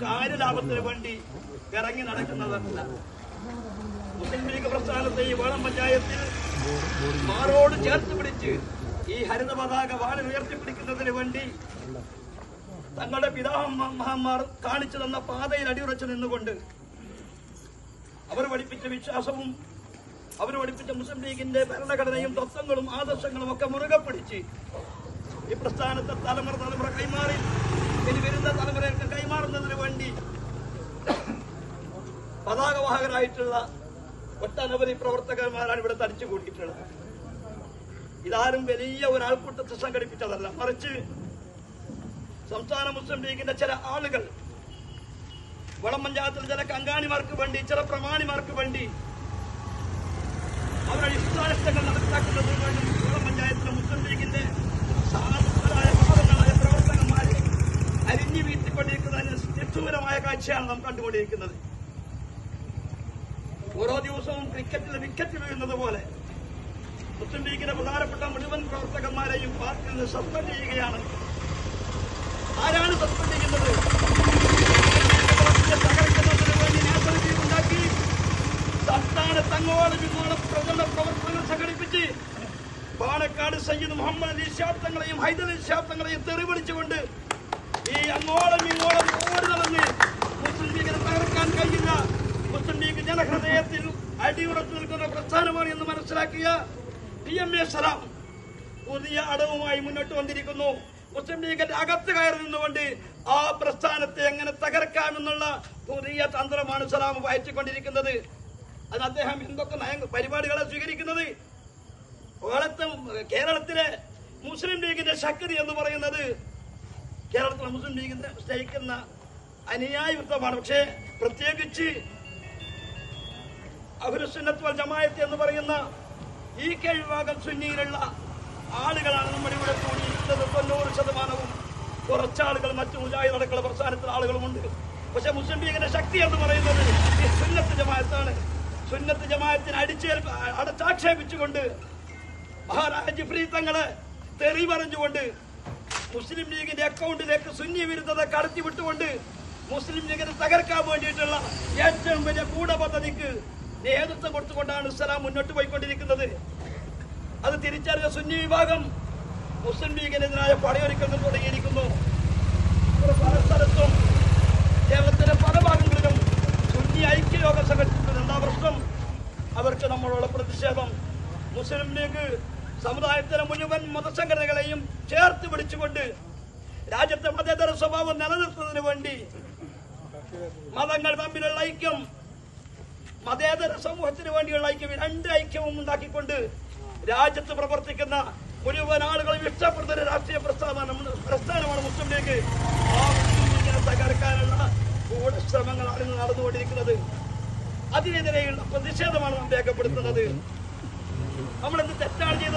കാര്യലാഭത്തിന് വേണ്ടി ഇറങ്ങി നടക്കുന്നതല്ല. മുസ്ലിം ലീഗ് പ്രസ്ഥാനത്തെ ഈ വാളം പഞ്ചായത്തിൽ മാറോട് ചേർത്ത് പിടിച്ച് ഈ ഹരിത പതാക വാളിൽ ഉയർത്തിപ്പിടിക്കുന്നതിന് വേണ്ടി തങ്ങളുടെ പിതാമഹന്മാർ കാണിച്ചു തന്ന പാതയിൽ അടിയുറച്ചു നിന്നുകൊണ്ട് അവർ പഠിപ്പിച്ച വിശ്വാസവും അവർ പഠിപ്പിച്ച മുസ്ലിം ലീഗിന്റെ ഭരണഘടനയും തത്വങ്ങളും ആദർശങ്ങളും ഒക്കെ മുറുകെ പിടിച്ച് ഈ പ്രസ്ഥാനത്തെ തലമുറ കൈമാറി ഇനി വരുന്ന തലമുറകൾക്ക് കൈമാറുന്നതിന് വേണ്ടി പതാകവാഹകരായിട്ടുള്ള ഒട്ടനവധി പ്രവർത്തകന്മാരാണ് ഇവിടെ തടിച്ചു കൂട്ടിയിട്ടുള്ളത്. ഇതാരും വലിയ ഒരാൾക്കൂട്ടത്തെ സംഘടിപ്പിച്ചതല്ല, മറിച്ച് സംസ്ഥാന മുസ്ലിം ലീഗിന്റെ ചില ആളുകൾ വളം പഞ്ചായത്തിൽ ചില കങ്കാണിമാർക്ക് വേണ്ടി, ചില പ്രമാണിമാർക്ക് വേണ്ടി അവരുടെ ഇഷ്ടാനിഷ്ടങ്ങൾ നടപ്പിലാക്കുന്നതിന് വേണ്ടി വളം പഞ്ചായത്തിലെ മുസ്ലിം ലീഗിന്റെ സാധുക്കളായ പാവങ്ങളായ പ്രവർത്തകന്മാരെ അരിഞ്ഞു വീഴ്ത്തിക്കൊണ്ടിരിക്കുന്നതിന് നിഷ്ഠൂരമായ കാഴ്ചയാണ് നാം കണ്ടുകൊണ്ടിരിക്കുന്നത്. ഓരോ ദിവസവും ക്രിക്കറ്റിൽ വിക്കറ്റ് വീഴുന്നത് പോലെ മുസ്ലിം ലീഗിന്റെ പ്രധാനപ്പെട്ട മുഴുവൻ പ്രവർത്തകന്മാരെയും പാർട്ടിയിൽ നിന്ന് സസ്പെൻഡ് ചെയ്യുകയാണ്. ആരാണ് സസ്പെൻഡ് ചെയ്യുന്നത്? തകർക്കുന്നതിന് വേണ്ടി നേതൃത്വം ഉണ്ടാക്കി സംസ്ഥാനത്ത് അങ്ങോളം ഇങ്ങോളം പ്രചരണ പ്രവർത്തനങ്ങൾ സംഘടിപ്പിച്ച് പാണക്കാട് സയ്യിദ് മുഹമ്മദ് അലി ശിഹാബ് തങ്ങളെയും ഹൈദർ അലി ശിഹാബ് തങ്ങളെയും തെറിവിളിച്ചുകൊണ്ട് ഈ അങ്ങോളം ഇങ്ങോളം ഓടി നടന്ന് മുസ്ലിം ലീഗിനെ തകർക്കാൻ കഴിയുന്ന മുസ്ലിം ലീഗ് ജനഹൃദയത്തിൽ അടിയുറച്ചു നിൽക്കുന്ന പ്രസ്ഥാനമാണ് എന്ന് മനസ്സിലാക്കിയ PMA സലാം പുതിയ അടവുമായി മുന്നോട്ട് വന്നിരിക്കുന്നു. മുസ്ലിം ലീഗിന്റെ അകത്ത് കയറി നിന്നുകൊണ്ട് ആ പ്രസ്ഥാനത്തെ എങ്ങനെ തകർക്കാമെന്നുള്ള പുതിയ തന്ത്രമാണ് സലാം വഹിച്ചുകൊണ്ടിരിക്കുന്നത്. അത് അദ്ദേഹം എന്തൊക്കെ പരിപാടികളെ സ്വീകരിക്കുന്നത്? കേരളത്തിലെ മുസ്ലിം ലീഗിന്റെ ശക്തി എന്ന് പറയുന്നത് കേരളത്തിലെ മുസ്ലിം ലീഗിന്റെ സ്നേഹിക്കുന്ന അനുയായി വൃത്തമാണ്. പക്ഷേ പ്രത്യേകിച്ച് അഹ്ലുസുന്നത്ത് വൽ ജമാഅത്ത് എന്ന് പറയുന്ന ഈ വിഭാഗം സുന്നിയിലുള്ള ആളുകളാണ് നമ്മുടെ ഇവിടെ കൂടിയിരിക്കുന്നത്. 90% കുറച്ചാളുകൾ മറ്റു മുജാഹിദ് അടക്കമുള്ള പ്രസ്ഥാനത്തിലെ ആളുകളുമുണ്ട്. പക്ഷെ മുസ്ലിം ലീഗിന്റെ ശക്തി എന്ന് പറയുന്നത് ഈ സുന്നത്ത് ജമാഅത്താണ്. സുന്നത്ത് ജമാഅത്തിനെ അടച്ചാക്ഷേപിച്ചുകൊണ്ട് മഹാരാജ ജിഫ്രി തങ്ങളെ തെറി പറഞ്ഞുകൊണ്ട് മുസ്ലിം ലീഗിന്റെ അക്കൗണ്ടിലേക്ക് സുന്നി വിരുദ്ധത കടത്തിവിട്ടുകൊണ്ട് മുസ്ലിം ലീഗിനെ തകർക്കാൻ വേണ്ടിയിട്ടുള്ള ഏറ്റവും വലിയ ഗൂഢപദ്ധതിക്ക് നേതൃത്വം കൊടുത്തുകൊണ്ടാണ് സലാം മുന്നോട്ട് പോയിക്കൊണ്ടിരിക്കുന്നത്. അത് തിരിച്ചറിഞ്ഞ സുന്നി വിഭാഗം മുസ്ലിം ലീഗിനെതിരായ പടയൊരുക്കങ്ങൾ തുടങ്ങിയിരിക്കുന്നു. പല സ്ഥലത്തും കേരളത്തിലെ പല ഭാഗങ്ങളിലും സുന്നി ഐക്യയോഗം സംഘടിപ്പിക്കുന്നത് എന്താ പ്രശ്നം? അവർക്ക് നമ്മളോട് പ്രതിഷേധം. മുസ്ലിം ലീഗ് സമുദായത്തിലെ മുഴുവൻ മതസംഘടനകളെയും ചേർത്ത് പിടിച്ചുകൊണ്ട് രാജ്യത്തെ മതേതര സ്വഭാവം നിലനിർത്തുന്നതിന് വേണ്ടി മതങ്ങൾ തമ്മിലുള്ള ഐക്യം, മതേതര സമൂഹത്തിന് വേണ്ടിയുള്ള ഐക്യം, രണ്ട് ഐക്യവും ഉണ്ടാക്കിക്കൊണ്ട് രാജ്യത്ത് പ്രവർത്തിക്കുന്ന മുഴുവൻ ആളുകളും ഇഷ്ടപ്പെടുന്ന രാഷ്ട്രീയ പ്രസ്ഥാനമാണ് മുസ്ലിം ലീഗ്. ആ മുസ്ലിം ലീഗിനെ തകർക്കാനുള്ള ശ്രമങ്ങളാണ് ഇന്ന് നടന്നുകൊണ്ടിരിക്കുന്നത്. അതിനെതിരെയുള്ള പ്രതിഷേധമാണ് നാം രേഖപ്പെടുത്തുന്നത്. നമ്മളെന്ത് തെറ്റാണ് ചെയ്തത്?